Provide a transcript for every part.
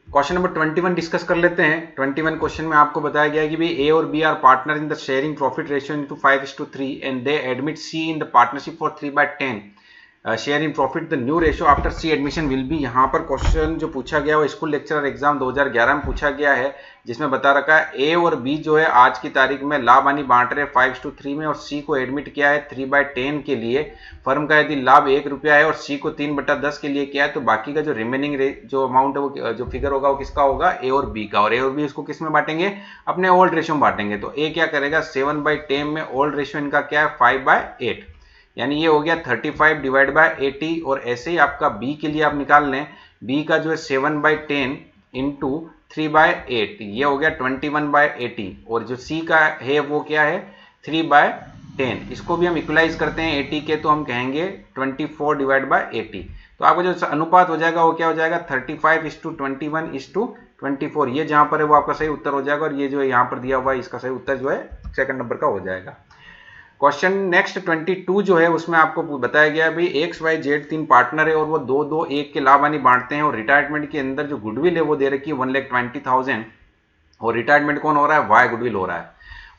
Question number 21 discuss कर लेते हैं। 21 क्वेश्चन में आपको बताया गया है कि भाई ए और B are partner in the sharing profit ratio into 5:3 and they admit C in the partnership for 3/10 share in profit the new ratio after C admission will be. यहाँ पर क्वेश्चन जो पूछा गया वो स्कूल लेक्चरर एग्जाम 2011 में पूछा गया है, जिसमें बता रखा है ए और बी जो है आज की तारीख में लाभ हानि बांट रहे 5:3 में और सी को एडमिट किया है 3/10 के लिए। फर्म का यदि लाभ 1 रुपया है और सी को 3/10 के लिए किया है तो बाकी का जो रिमेनिंग जो अमाउंट है वो जो फिगर होगा वो किसका होगा, ए और बी का। और ए और बी इसको किस में बांटेंगे, अपने ओल्ड रेशियो में बांटेंगे। तो ए क्या करेगा 7/10 में, ओल्ड रेशियो इनका क्या है 5/8, यानी ये हो गया 35/80। और ऐसे ही आपका बी के लिए आप निकाल लें, बी का जो है 7/10 इंटू 3/8 ये हो गया 21/80। और जो सी का है वो क्या है 3/10। इसको भी हम इक्वलाइज करते हैं 80 के, तो हम कहेंगे 24/80। तो आपका जो अनुपात हो जाएगा वो क्या हो जाएगा 35:21:24। ये जहां पर है वो आपका सही उत्तर हो जाएगा। और ये जो है यहाँ पर दिया हुआ है इसका सही उत्तर जो है सेकंड नंबर का हो जाएगा। क्वेश्चन नेक्स्ट 22 जो है उसमें आपको बताया गया भाई एक्स वाई जेड 3 पार्टनर है और वो 2-2 1 के लाभ हानि बांटते हैं। और रिटायरमेंट के अंदर जो गुडविल है वो दे रखी है 1,20,000 और रिटायरमेंट कौन हो रहा है, वाई गुडविल हो रहा है।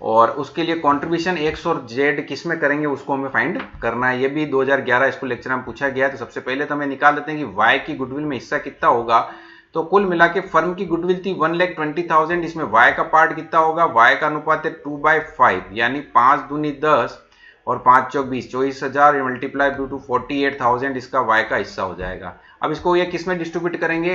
और उसके लिए कंट्रीब्यूशन एक्स और जेड किस में करेंगे उसको हमें फाइंड करना है। ये भी 2011 स्कूल लेक्चर में पूछा गया है। तो सबसे पहले तो हमें निकाल देते हैं कि वाई की गुडविल में हिस्सा कितना होगा। तो कुल मिला के फर्म की गुडविल थी 1,20,000, इसमें वाई का पार्ट कितना होगा, वाई का अनुपात है 2/5 यानी 5 दूनी 10 और 5 चौक 20, 24,000 मल्टीप्लाई टू 48,000 इसका वाई का हिस्सा हो जाएगा। अब इसको ये किस में डिस्ट्रीब्यूट करेंगे,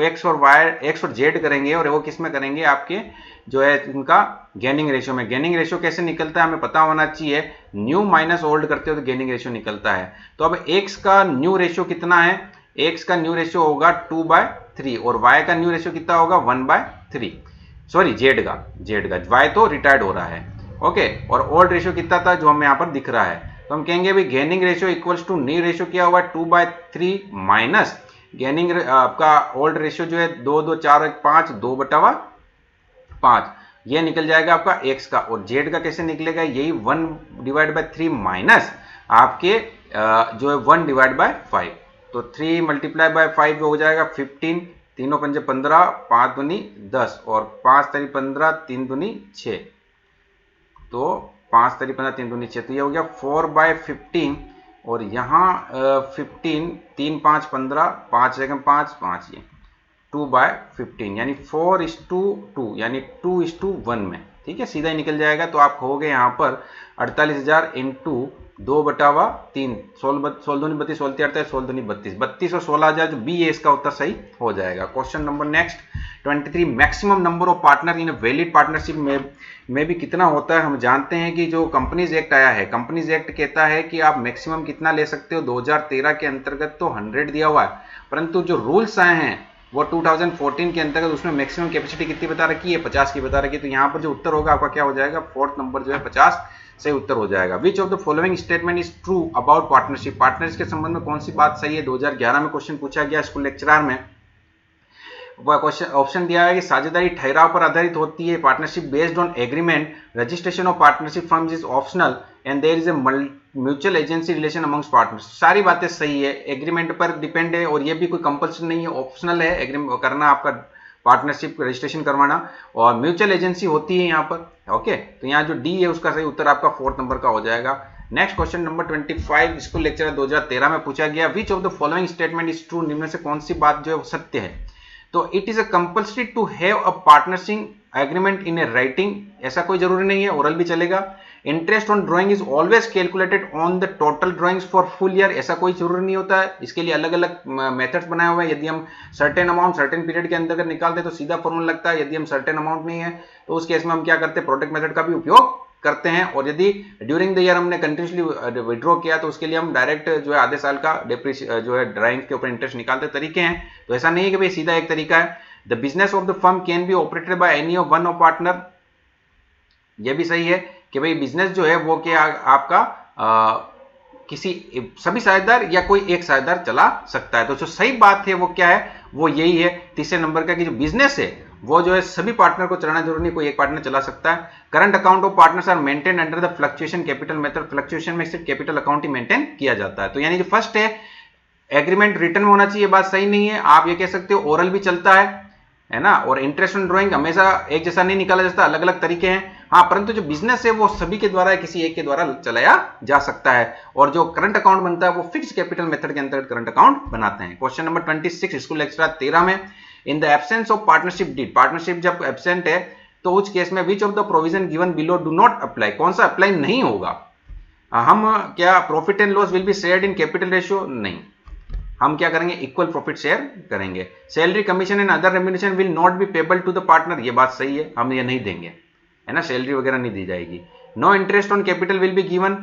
एक्स और वाई एक्स और जेड करेंगे और वो किस में करेंगे आपके जो है इनका गेनिंग रेशियो में। गेनिंग रेशियो कैसे निकलता है हमें पता होना चाहिए, न्यू माइनस ओल्ड करते हो तो गेनिंग रेशियो निकलता है। तो अब एक्स का न्यू रेशियो कितना है, एक्स का न्यू रेशियो होगा 2/3 और वाई का न्यू रेशियो कितना होगा 1/3, सॉरी जेड का वाई तो रिटायर्ड हो रहा है ओके। और ओल्ड रेशियो कितना था जो हमें यहाँ पर दिख रहा है। तो हम कहेंगे भाई gaining ratio equals to new ratio क्या होगा 2/3 माइनस गेनिंग आपका ओल्ड रेशियो जो है 2 2 4 1 5 2/5 ये निकल जाएगा आपका एक्स का। और जेड का कैसे निकलेगा, यही 1/3 माइनस आपके जो है 1/5। तो 3 × 5 हो जाएगा 15, तीनों पंजे 15, 5 दूनी 10 और 5 तरी 15, 3 दूनी 6, तो 5 तरी 15 3 दूनी 6, तो ये हो गया 4/15। और यहाँ 15 3 5 15 5 जगह 5 5 ये 2/15 यानी 4:2 यानी 2:1 में, ठीक है सीधा ही निकल जाएगा। तो आप कहोगे यहाँ पर 48,000 इंटू 2/3, 16 दूनी 32, 16 38, 16 दूनी 32, 32 और 16,000 जो बी है इसका उत्तर सही हो जाएगा। Question number next 23, maximum number of partner in valid partnership में भी कितना होता है। हम जानते हैं कि जो कंपनीज एक्ट आया है, कंपनीज एक्ट कहता है कि आप मैक्सिमम कितना ले सकते हो, 2013 के अंतर्गत तो 100 दिया हुआ है, परंतु जो रूल्स आए हैं वो 2014 के अंतर्गत उसमें मैक्सिमम कैपेसिटी कितनी बता रखी है 50 की बता रखी है। तो यहाँ पर जो उत्तर होगा आपका क्या हो जाएगा, फोर्थ नंबर जो है 50 सही उत्तर हो जाएगा। विच of the following statement is true about partnership, partnership के संबंध में कौन सी बात सही है। 2011 में क्वेश्चन पूछा गया स्कूल लेक्चरर में, वह क्वेश्चन ऑप्शन दिया है कि साझेदारी ठहराव पर आधारित होती है, partnership based on agreement, registration of partnership firms is optional and there is a mutual agency relation amongst partners. सारी बातें सही है, एग्रीमेंट पर डिपेंड है और ये भी कोई कंपल्सन नहीं है, ऑप्शनल है एग्रीमेंट करना आपका पार्टनरशिप रजिस्ट्रेशन करवाना, और म्यूचुअल एजेंसी होती है यहाँ पर ओके। तो यहाँ जो डी है उसका सही उत्तर आपका फोर्थ नंबर का हो जाएगा। Next question number 25 school lecture 2013 में पूछा गया, विच of the following statement is true, निम्न से कौन सी बात जो है सत्य है। तो it is a compulsory to have a partnership agreement in a writing, ऐसा कोई जरूरी नहीं है, ओरल भी चलेगा। Interest on drawing is always calculated on the total drawings for full year, ऐसा कोई जरूरी नहीं होता है, इसके लिए अलग अलग मेथड्स बनाए हुए हैं। यदि हम सर्टेन अमाउंट सर्टेन पीरियड के अंदर निकालते तो सीधा फॉर्मूला लगता है, यदि हम सर्टेन अमाउंट नहीं है तो उस केस में हम क्या करते हैं प्रोडक्ट मेथड का भी उपयोग करते हैं। और यदि ड्यूरिंग द ईयर हमने कंटिन्यूसली विड्रॉ किया तो उसके लिए हम डायरेक्ट जो है आधे साल का जो है ड्राइंग के ऊपर इंटरेस्ट निकालते तरीके हैं। तो ऐसा नहीं है कि भाई सीधा एक तरीका है। The business of the firm can be operated by any of one of partner, यह भी सही है कि भाई बिजनेस जो है वो क्या आपका किसी सभी साझेदार या कोई एक साझेदार चला सकता है। तो जो सही बात है वो क्या है, वो यही है तीसरे नंबर का कि जो बिजनेस है वो जो है सभी पार्टनर को चलाना जरूरी नहीं, कोई एक पार्टनर चला सकता है। Current account of partners are maintain under the fluctuation capital method, fluctuation में सिर्फ कैपिटल अकाउंट ही मेंटेन किया जाता है। तो यानी जो फर्स्ट है एग्रीमेंट रिटर्न में होना चाहिए, बात सही नहीं है। आप ये कह सकते हो ओरल भी चलता है, है ना। और इंटरेस्ट ऑन ड्रॉइंग हमेशा एक जैसा नहीं निकाला जाता, अलग अलग तरीके हैं। हाँ, परंतु जो बिजनेस है वो सभी के द्वारा किसी एक के द्वारा चलाया जा सकता है। और जो करंट अकाउंट बनता है वो फिक्स्ड कैपिटल मेथड के अंतर्गत करंट अकाउंट बनाते हैं। क्वेश्चन नंबर 26 स्कूल लेक्चर 13 में, in the absence of partnership deed, partnership जब एब्सेंट है तो उस केस में which of the provision given below do not apply, कौन सा अप्लाई नहीं होगा। हम क्या profit and loss will be shared in capital ratio, नहीं, हम क्या करेंगे इक्वल प्रॉफिट शेयर करेंगे। Salary commission and other remuneration will not be payable to the partner, ये बात सही है, हम ये नहीं देंगे, है ना, सैलरी वगैरह नहीं दी जाएगी। No interest on capital will be given,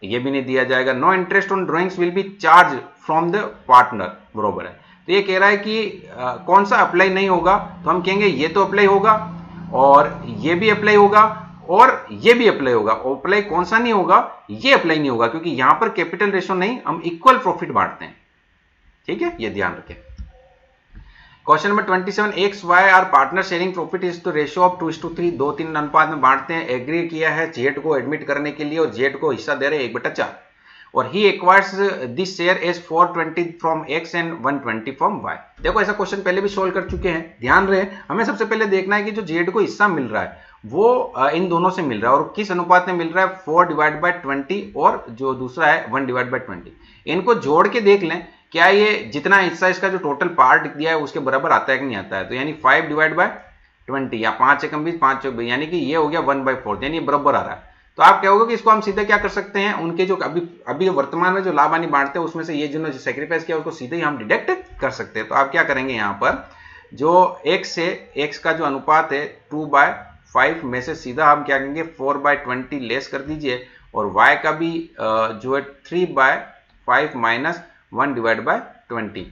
ये भी नहीं दिया जाएगा। No interest on drawings will be charge from the partner, बरोबर है। तो ये कह रहा है कि कौन सा अप्लाई नहीं होगा, तो हम कहेंगे ये तो अप्लाई होगा और ये भी अप्लाई होगा और ये भी अप्लाई होगा। अप्लाई कौन सा नहीं होगा, ये अप्लाई नहीं होगा, क्योंकि यहां पर कैपिटल रेशो नहीं, हम इक्वल प्रॉफिट बांटते हैं, ठीक है, ये ध्यान रखें। Question number 27, X Y are partner sharing profit is the ratio of 2:3, 2-3 अनुपात में बांटते हैं। एग्री किया है जेड को एडमिट करने के लिए और जेड को हिस्सा दे रहे हैं 1/4, और he acquires this share as 420 from X and 120 from Y. देखो ऐसा क्वेश्चन पहले भी सोल्व कर चुके हैं, ध्यान रहे। हमें सबसे पहले देखना है कि जो जेड को हिस्सा मिल रहा है वो इन दोनों से मिल रहा है और किस अनुपात में मिल रहा है, 4/20 और जो दूसरा है 1/20। इनको जोड़ के देख लें क्या ये जितना हिस्सा इसका जो टोटल पार्ट दिया है उसके बराबर आता है कि नहीं आता है। तो यानी 5/20 या 5 एकम 20, 5 चौक 20, यानी कि ये हो गया 1/4, यानी बराबर आ रहा है। तो आप क्या होगा कि इसको हम सीधे क्या कर सकते हैं, उनके जो अभी वर्तमान में जो लाभ हानि बांटते हैं उसमें से ये जो सेक्रीफाइस किया उसको सीधे ही हम डिडक्ट कर सकते हैं। तो आप क्या करेंगे, यहाँ पर जो x से x का जो अनुपात है 2/5 में से सीधा हम क्या करेंगे 4/20 लेस कर दीजिए, और y का भी जो है 3/5 माइनस 1/20,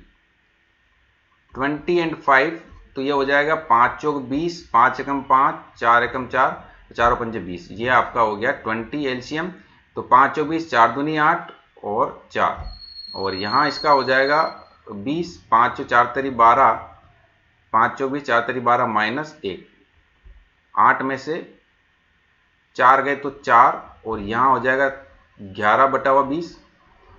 20 एंड 5, तो ये हो जाएगा 5 चौक 20, 5 एकम 5, 4 एकम 4, 4 पंजे 20, ये आपका हो गया 20 एलसीएम। तो 5 चौक 20, 4 दूनी 8 और 4, और यहाँ इसका हो जाएगा 20, 5 चौक 4 तरी 12, 5 चौक 20, 4 तरी 12 माइनस 1, 8 में से 4 गए तो 4, और यहाँ हो जाएगा 11/20,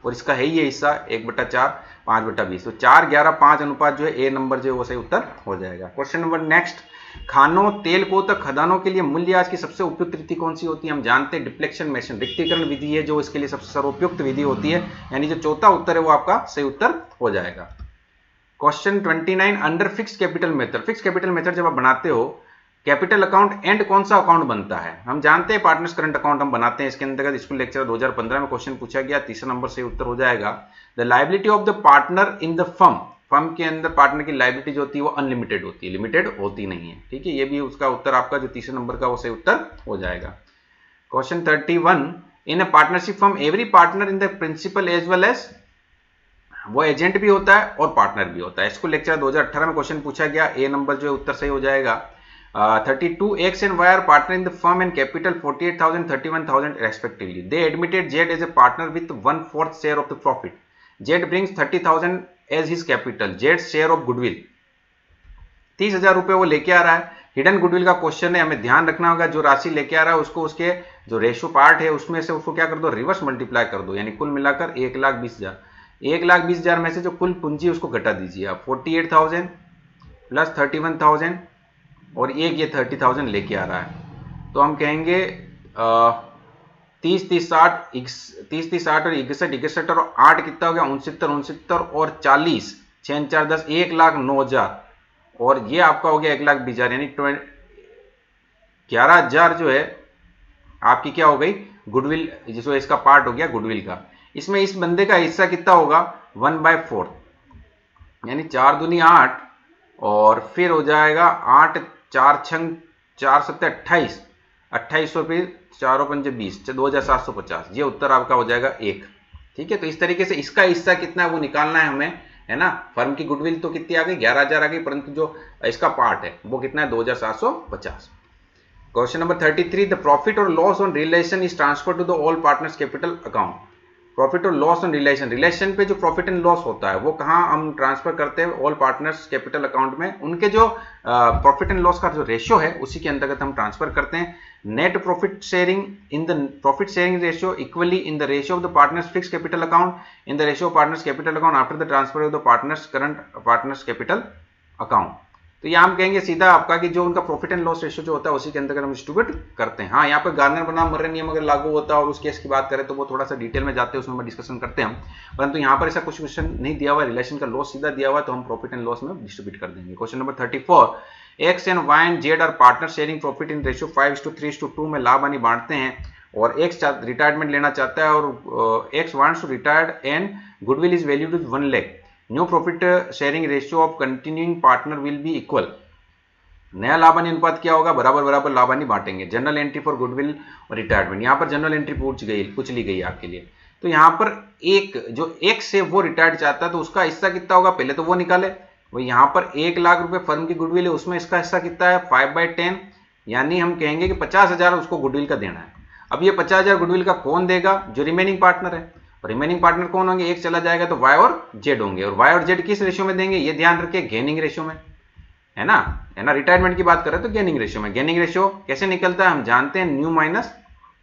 और इसका है ही ये हिस्सा 1/4, 5/20। तो 4, 11, 5 अनुपात जो है ए नंबर जो है वो सही उत्तर हो जाएगा। क्वेश्चन नंबर नेक्स्ट, खानों तेल को तक खदानों के लिए मूल्यह्रास की सबसे उपयुक्त रीति कौन सी होती है। हम जानते हैं डिप्लेक्शन मेथड, रिक्तीकरण विधि है जो इसके लिए सबसे सर्वोपयुक्त विधि होती है, यानी जो चौथा उत्तर है वो आपका सही उत्तर हो जाएगा। Question 29, under fixed capital method, fixed capital method जब आप बनाते हो कैपिटल अकाउंट एंड कौन सा अकाउंट बनता है। हम जानते हैं पार्टनर्स करंट अकाउंट हम बनाते हैं, इसके अंतर्गत स्कूल लेक्चर 2015 में क्वेश्चन पूछा गया, तीसरा नंबर से उत्तर हो जाएगा। The liability of the partner in the firm, firm के अंदर पार्टनर की लायबिलिटी जो होती है वो अनलिमिटेड होती है, लिमिटेड होती नहीं है, ठीक है, ये भी उसका उत्तर आपका जो तीसरे नंबर का वो सही उत्तर हो जाएगा। Question 31, in a partnership firm every partner in the principal as well as, वो एजेंट भी होता है और पार्टनर भी होता है। स्कूल लेक्चर 2018 में क्वेश्चन पूछा गया, ए नंबर जो है उत्तर सही हो जाएगा। 32, X and Y are partner in the firm and capital 48,000, 31,000 respectively. They admitted Z as a partner with 1/4 share of the profit. Z brings 30,000 as his capital. Z's share of goodwill 30,000 रुपए वो लेके आ रहा है। Hidden goodwill का question है, हमें ध्यान रखना होगा जो राशि लेके आ रहा है उसको उसके जो रेशो पार्ट है उसमें से उसको क्या कर दो, रिवर्स मल्टीप्लाई कर दो, यानी कुल मिलाकर 1,20,000, 1,20,000 में से जो कुल पूंजी उसको घटा दीजिए आप, 48,000 प्लस 31,000 और एक ये 30,000 लेके आ रहा है। तो हम कहेंगे 30, 30, 60 और 61 और 8 कितना हो गया 69 और 40, 6 4 10, 1,09,000 और ये आपका हो गया 1,20,000, यानी 11,000 जो है आपकी क्या हो गई गुडविल, जिसको इसका पार्ट हो गया गुडविल का। इसमें इस बंदे का हिस्सा कितना होगा 1/4, यानी 4 दूनी 8 और फिर हो जाएगा 8 4 6 4 7 28, 2800 रुपये 4 पंजे 20, 2,750, ये उत्तर आपका हो जाएगा 1, ठीक है। तो इस तरीके से इसका हिस्सा कितना है वो निकालना है हमें, है ना। फर्म की गुडविल तो कितनी आ गई 11,000 आ गई, परंतु जो इसका पार्ट है वो कितना है 2,750। क्वेश्चन नंबर 33, द प्रॉफिट और loss on relation is transfer to the all partners capital account. Profit और लॉस ऑन रिलेशन, रिलेशन पे जो प्रॉफिट एंड लॉस होता है वो कहाँ हम ट्रांसफर करते हैं, ऑल पार्टनर्स कैपिटल अकाउंट में, उनके जो प्रॉफिट एंड लॉस का जो रेशियो है उसी के अंतर्गत हम ट्रांसफर करते हैं। Net profit sharing in the profit sharing ratio equally in the ratio of the partners fix capital account in the ratio of partners capital account after the transfer of the partners current partners capital account. तो यहाँ हम कहेंगे सीधा आपका कि जो उनका profit and loss ratio जो होता है उसी के अंदर हम डिस्ट्रीब्यूट करते हैं। हाँ, यहाँ पर गार्नर बनाम मर्रे नियम अगर लागू होता है और उस केस की बात करें तो वो थोड़ा सा डिटेल में जाते हैं, उसमें हम डिस्कशन करते हैं, परंतु यहाँ पर ऐसा कुछ क्वेश्चन नहीं दिया हुआ, रिलेशन का लॉस सीधा दिया हुआ, तो हम प्रॉफिट एंड लॉस में डिस्ट्रीब्यूट कर देंगे। Question number 34, X and Y and Z are partner sharing profit in ratio 5:3:2 में लाभ हानि बांटते हैं और एक्स रिटायरमेंट लेना चाहता है और X wants to retire and goodwill is valued with 1 lakh. New profit sharing ratio of continuing partner will be equal. नया लाभ हानि अनुपात क्या होगा, बराबर बराबर लाभ हानि बांटेंगे। जनरल एंट्री फॉर गुडविल और रिटायरमेंट, यहाँ पर जनरल एंट्री पूछ ली गई आपके लिए। तो यहाँ पर एक जो एक्स है वो रिटायर्ड चाहता है तो उसका हिस्सा कितना होगा, पहले तो वो निकाले। वो यहाँ पर 1 लाख रुपए फर्म की गुडविल है, उसमें इसका हिस्सा कितना है 5/10, यानी हम कहेंगे कि 50,000 उसको गुडविल का देना है। अब ये 50,000 गुडविल का कौन देगा, जो रिमेनिंग पार्टनर है। रिमेनिंग पार्टनर कौन होंगे, एक चला जाएगा तो वाई और जेड होंगे, और वाई और जेड किस रेशियो में देंगे, ये ध्यान रखिए गेनिंग रेशियो में, है ना। रिटायरमेंट की बात करें तो गेनिंग रेशियो में। गेनिंग रेशियो कैसे निकलता है, हम जानते हैं न्यू माइनस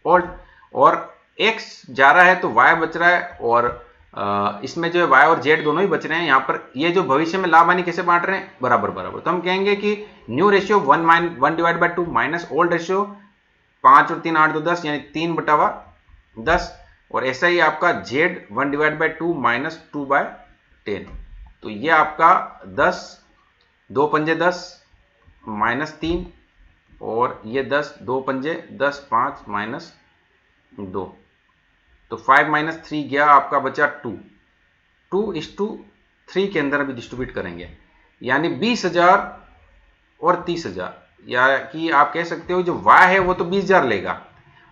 ओल्ड, और एक्स जा रहा है तो वाई बच रहा है, और इसमें जो है वाई और जेड दोनों ही बच रहे हैं। यहाँ पर ये जो भविष्य में लाभ हानि कैसे बांट रहे हैं, बराबर बराबर। तो हम कहेंगे कि new ratio 1/2 minus old ratio 5 और 3 8 2 10, यानी 3/10, और ऐसा ही आपका जेड 1/2 माइनस 2/10। तो ये आपका 10 2 पंजे 10 माइनस 3, और ये 10 2 पंजे 10 5 माइनस 2, तो 5 माइनस 3 गया, आपका बचा 2:3 के अंदर अभी डिस्ट्रीब्यूट करेंगे, यानी 20,000 और 30,000, या कि आप कह सकते हो जो y है वो तो 20,000 लेगा,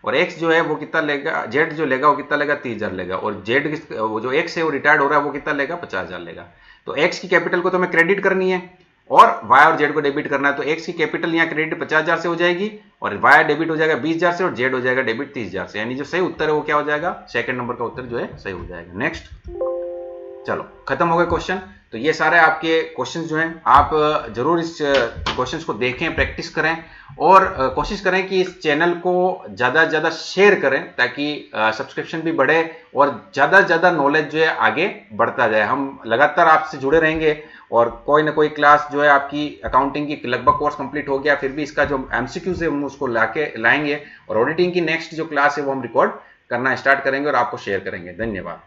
और x जो है वो कितना लेगा, z जो लेगा वो कितना लेगा 30,000 लेगा, और z वो जो x है वो रिटायर्ड हो रहा है वो कितना लेगा 50,000 लेगा। तो x की कैपिटल को तो हमें क्रेडिट करनी है और y और z को डेबिट करना है, तो x की कैपिटल यहाँ क्रेडिट 50,000 से हो जाएगी और y डेबिट हो जाएगा 20,000 से और z हो जाएगा डेबिट 30,000 से, यानी जो सही उत्तर है वो क्या हो जाएगा, सेकंड नंबर का उत्तर जो है सही हो जाएगा। नेक्स्ट, चलो खत्म हो गए क्वेश्चन। तो ये सारे आपके क्वेश्चंस जो हैं, आप जरूर इस क्वेश्चंस को देखें, प्रैक्टिस करें, और कोशिश करें कि इस चैनल को ज़्यादा से ज़्यादा शेयर करें ताकि सब्सक्रिप्शन भी बढ़े और ज़्यादा से ज़्यादा नॉलेज जो है आगे बढ़ता जाए। हम लगातार आपसे जुड़े रहेंगे और कोई ना कोई क्लास जो है आपकी अकाउंटिंग की लगभग कोर्स कंप्लीट हो गया, फिर भी इसका जो एमसीक्यूज है हम उसको लाएंगे और ऑडिटिंग की नेक्स्ट जो क्लास है वो हम रिकॉर्ड करना स्टार्ट करेंगे और आपको शेयर करेंगे। धन्यवाद।